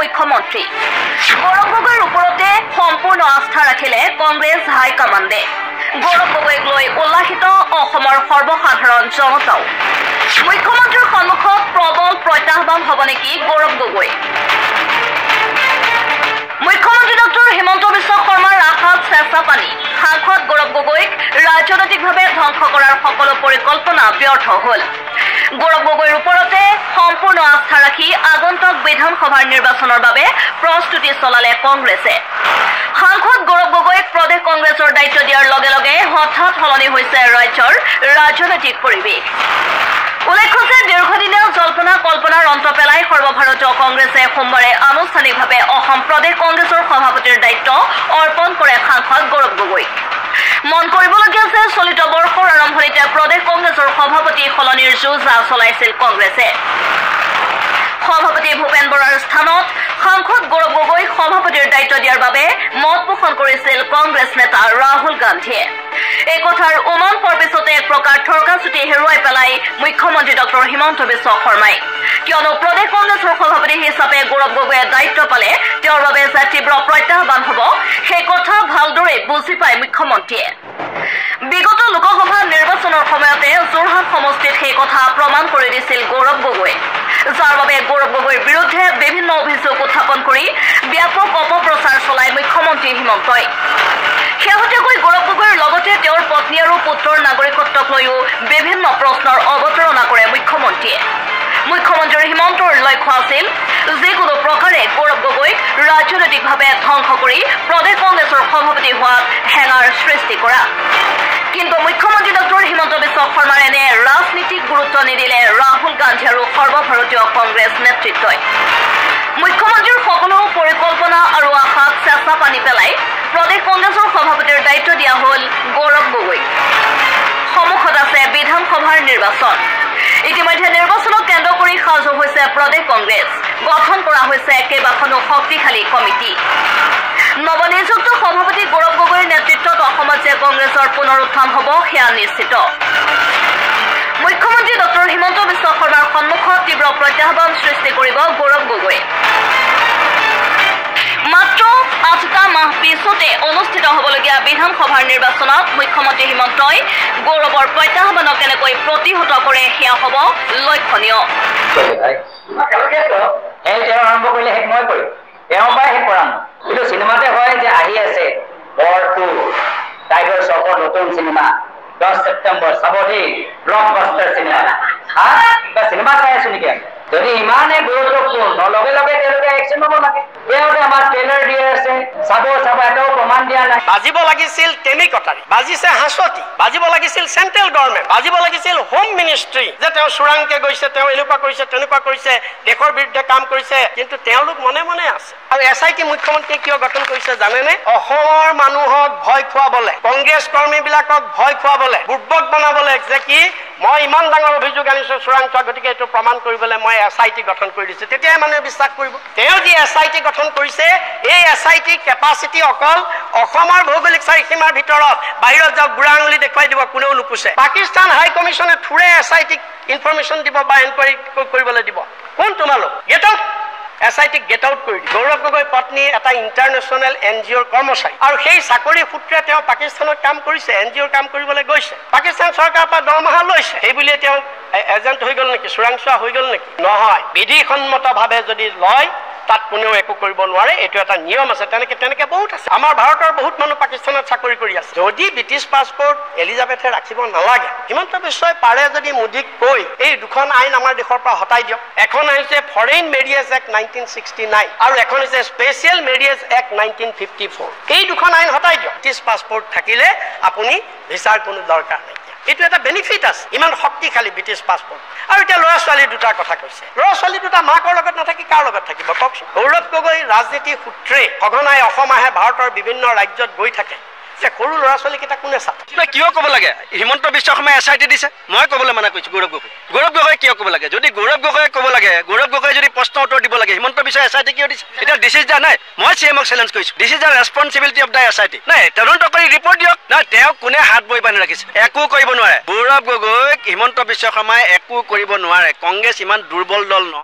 মুখ্যমন্ত্ৰী গৌৰৱ গগৈৰ ওপৰতে সম্পূৰ্ণ আস্থা ৰাখিলে কংগ্ৰেছ হাইকমাণ্ডে গৌৰৱ গগৈক লৈ উল্লাসিত অসমৰ সৰ্বসাধাৰণ জনতাও মুখ্যমন্ত্ৰীৰ সন্মুখত প্ৰবল প্ৰত্যাহ্বান হ'ব নেকি গৌৰৱ গগৈ মুখ্যমন্ত্ৰী ডক্টৰ হিমন্ত বিশ্ব শৰ্মাৰ আশাত চেঁচা পানী সাংসদ গৌৰৱ গগৈক ৰাজনৈতিকভাৱে ধ্বংস কৰাৰ সকলো পৰিকল্পনা ব্যৰ্থ হ'ল গৌৰৱ গগৈৰ ওপৰতে সম্পূৰ্ণ আস্থা ৰাখি আগন্তুক বিধানসভাৰ নিৰ্বাচনৰ বাবে প্ৰস্তুতি চলালে কংগ্ৰেছে সাংসদ গৌৰৱ গগৈক প্ৰদেশ কংগ্ৰেছৰ দায়িত্ব দিয়াৰ লগে লগে হঠাৎ সলনি হৈছে ৰাজ্যৰ ৰাজনৈতিক পৰিৱেশ উল্লেখ্য যে দীৰ্ঘদিনীয়া জল্পনা কল্পনাৰ অন্ত পেলাই সৰ্বভাৰতীয় কংগ্ৰেছে সোমবাৰে আনুষ্ঠানিকভাৱে অসম প্ৰদেশ কংগ্ৰেছৰ সভাপতিৰ দায়িত্ব অৰ্পণ কৰে সাংসদ গৌৰৱ গগৈক মন কৰিবলগীয়া যে চলিত বৰ্ষৰ আৰম্ভণিতে প্ৰদেশ কংগ্ৰেছৰ সভাপতি সলনিৰ যুঁজা চলাইছিল কংগ্ৰেছে সভাপতি ভূপেন বৰাৰ স্থানত সাংসদ গৌৰৱ গগৈক সভাপতিৰ দায়িত্ব দিয়াৰ বাবে মত পোষণ কৰিছিল কংগ্ৰেছ নেতা ৰাহুল গান্ধীয়ে এই কথাৰ উমান পোৱাৰ পিছতে এক প্ৰকাৰ থৰকাচুটি হেৰুৱাই পেলাই মুখ্যমন্ত্ৰী ডক্টৰ হিমন্ত বিশ্ব শৰ্মাই কিয়নো প্ৰদেশ কংগ্ৰেছৰ সভাপতি হিচাপে গৌৰৱ গগৈয়ে দায়িত্ব পালে তেওঁৰ বাবে যে তীব্ৰ প্ৰত্যাহ্বান হ'ব সেই কথা ভালদৰে বুজি পায় মুখ্যমন্ত্ৰীয়ে বিগত লোকসভা নিৰ্বাচনৰ সময়তে যোৰহাট সমষ্টিত সেই কথা প্ৰমাণ কৰি দিছিল গৌৰৱ গগৈয়ে যাৰ বাবে গৌৰৱ গগৈৰ বিৰুদ্ধে বিভিন্ন অভিযোগ উত্থাপন কৰি ব্যাপক অপপ্ৰচাৰ চলাই মুখ্যমন্ত্ৰী হিমন্তই শেহতীয়াকৈ গৌৰৱ গগৈৰ লগতে তেওঁৰ পত্নী আৰু পুত্ৰৰ নাগৰিকত্বক লৈও বিভিন্ন প্ৰশ্নৰ অৱতাৰণা কৰে মুখ্যমন্ত্ৰীয়ে মুখ্যমন্ত্ৰী হিমন্তৰ লক্ষ্য আছিল যিকোনো প্ৰকাৰে গৌৰৱ গগৈক ৰাজনৈতিকভাৱে ধ্বংস কৰি প্ৰদেশ কংগ্ৰেছৰ সভাপতি হোৱাত হেঙাৰ সৃষ্টি কৰা কিন্তু মুখ্যমন্ত্ৰী ডক্টৰ হিমন্ত বিশ্ব শৰ্মাৰ এনে ৰাজনীতিক গুৰুত্ব নিদিলে ৰাহুল গান্ধী আৰু সৰ্বভাৰতীয় কংগ্ৰেছ নেতৃত্বই মুখ্যমন্ত্ৰীৰ সকলো পৰিকল্পনা আৰু আশাত চেঁচা পানী পেলাই প্ৰদেশ কংগ্ৰেছৰ সভাপতিৰ দায়িত্ব দিয়া হ'ল গৌৰৱ গগৈক সন্মুখত আছে বিধানসভাৰ নিৰ্বাচন ইতিমধ্যে নিৰ্বাচনক কেন্দ্ৰ কৰি সাজু হৈছে প্ৰদেশ কংগ্ৰেছ গঠন কৰা হৈছে কেইবাখনো শক্তিশালী কমিটি নৱনিযুক্ত সভাপতি গৌৰৱ গগৈৰ নেতৃত্বত অসমত যে কংগ্ৰেছৰ পুনৰ উত্থান হ'ব সেয়া নিশ্চিত মুখ্যমন্ত্ৰী ডক্টৰ হিমন্ত বিশ্ব শৰ্মাৰ সন্মুখত তীব্ৰ প্ৰত্যাহ্বান সৃষ্টি কৰিব গৌৰৱ গগৈ মাত্ৰ 8টা মাহ পিছতে অনুষ্ঠিত হ'বলগীয়া বিধানসভাৰ নিৰ্বাচনত মুখ্যমন্ত্ৰী হিমন্তই গৌৰৱৰ প্ৰত্যাহ্বানক কেনেকৈ প্ৰতিহত কৰে সেয়া হ'ব লক্ষণীয় আৰম্ভ কৰিলে শেষ মই কৰিম তেওঁৰ পৰাই শেষ কৰাম কিন্তু চিনেমাতে হয় যে আহি আছে বৰটো টাইগাৰ শ্ৰফৰ নতুন চিনেমা 10 ছেপ্টেম্বৰ চাব দেই ব্লকবাষ্টাৰ চিনেমা চিনেমা চাই আছো নেকি যদি ইমানে গুৰুত্বপূৰ্ণ লগে লগে তেওঁলোকে একশ্যন ল'ব লাগে তেওঁতে আমাৰ ট্ৰেইলাৰ দি আছে চাব এটাও প্ৰমাণ দিয়া নাই বাজিব লাগিছিল তেনি কটাৰী বাজিছে হাঁচতি বাজিব লাগিছিল চেণ্ট্ৰেল গভৰ্ণমেণ্ট বাজিব লাগিছিল হোম মিনিষ্ট্ৰী যে তেওঁ চোৰাংকে গৈছে তেওঁ এনেকুৱা কৰিছে তেনেকুৱা কৰিছে দেশৰ বিৰুদ্ধে কাম কৰিছে কিন্তু তেওঁলোক মনে মনে আছে আৰু SIT মুখ্যমন্ত্ৰীয়ে কিয় গঠন কৰিছে জানেনে অসমৰ মানুহক ভয় খুৱাবলৈ কংগ্ৰেছ কৰ্মীবিলাকক ভয় খুৱাবলৈ বুৰ্বক বনাবলৈ যে কি মই ইমান ডাঙৰ অভিযোগ আনিছো চোৰাংচোৱা গতিকে এইটো প্ৰমাণ কৰিবলৈ মই SIT গঠন কৰি দিছো তেতিয়াই মানুহে বিশ্বাস কৰিব তেওঁ যি SIT গঠন কৰিছে এই SIT কেপাচিটি অকল অসমৰ ভৌগোলিক চাৰিসীমাৰ ভিতৰত বাহিৰত যাওক বুঢ়া আঙুলি দেখুৱাই দিব কোনেও নুপুছে পাকিস্তান হাই কমিশ্যনে থুৰে SIT ইনফৰমেশ্যন দিব বা এনকুৱাৰী কৰিবলৈ দিব কোন তোমালোক get out SIT get out কৰি দিয়ে গৌৰৱ গগৈ পত্নী এটা ইণ্টাৰনেশ্যনেল NGOৰ কৰ্মচাৰী আৰু সেই চাকৰি সূত্ৰে তেওঁ পাকিস্তানত কাম কৰিছে NGOৰ কাম কৰিবলৈ গৈছে পাকিস্তান চৰকাৰৰ পৰা দৰমহা লৈছে সেই বুলিয়ে তেওঁ এজেণ্ট হৈ গ'ল নেকি চোৰাংচোৱা হৈ গ'ল নেকি নহয় বিধিসন্মতভাৱে যদি লয় তাত কোনেও একো কৰিব নোৱাৰে এইটো এটা নিয়ম আছে তেনেকে বহুত আছে আমাৰ ভাৰতৰ বহুত মানুহ পাকিস্তানত চাকৰি কৰি আছে যদি ব্ৰিটিছ পাছপৰ্ট এলিজাবেথে ৰাখিব নালাগে হিমন্ত বিশ্বই পাৰে যদি মোদীক কৈ এই দুখন আইন আমাৰ দেশৰ পৰা হটাই দিয়ক এখন হৈছে ফৰেইন মেৰিয়েজ এক্ট 1969 আৰু এখন হৈছে স্পেচিয়েল মেৰিয়েজ এক্ট 1954 এই দুখন আইন হটাই দিয়ক ব্ৰিটিছ পাছপৰ্ট থাকিলে আপুনি ভিছাৰ কোনো দৰকাৰ নাই এইটো এটা বেনিফিট আছে ইমান শক্তিশালী ব্ৰিটিছ পাছপৰ্ট আৰু এতিয়া ল'ৰা ছোৱালী দুটাৰ কথা কৈছে ল'ৰা ছোৱালী দুটা মাকৰ লগত নাথাকি কাৰ লগত থাকিব কওকচোন গৌৰৱ গগৈ ৰাজনীতি সূত্ৰে সঘনাই অসম আহে ভাৰতৰ বিভিন্ন ৰাজ্যত গৈ থাকে যে সৰু ল'ৰা ছোৱালীকেইটা কোনে চাব কিয় ক'ব লাগে হিমন্ত বিশ্ব শৰ্মাই SIT দিছে মই ক'বলৈ মানা কৰিছোঁ গৌৰৱ গগৈ কিয় ক'ব লাগে যদি গৌৰৱ গগৈ ক'ব লাগে গৌৰৱ গগৈ যদি প্ৰশ্ন উত্তৰ দিব লাগে হিমন্ত বিশ্বই SIT কিয় দিছে এতিয়া দিছ ইজ দ্য নাই মই CMক চেলেঞ্জ কৰিছোঁ this is the responsibility of the SIT নাই তদন্ত কৰি ৰিপৰ্ট দিয়ক নাই তেওঁক কোনে হাত বহি বান্ধি ৰাখিছে একো কৰিব নোৱাৰে গৌৰৱ গগৈক হিমন্ত বিশ্ব শৰ্মাই একো কৰিব নোৱাৰে কংগ্ৰেছ ইমান দুৰ্বল দল নহয়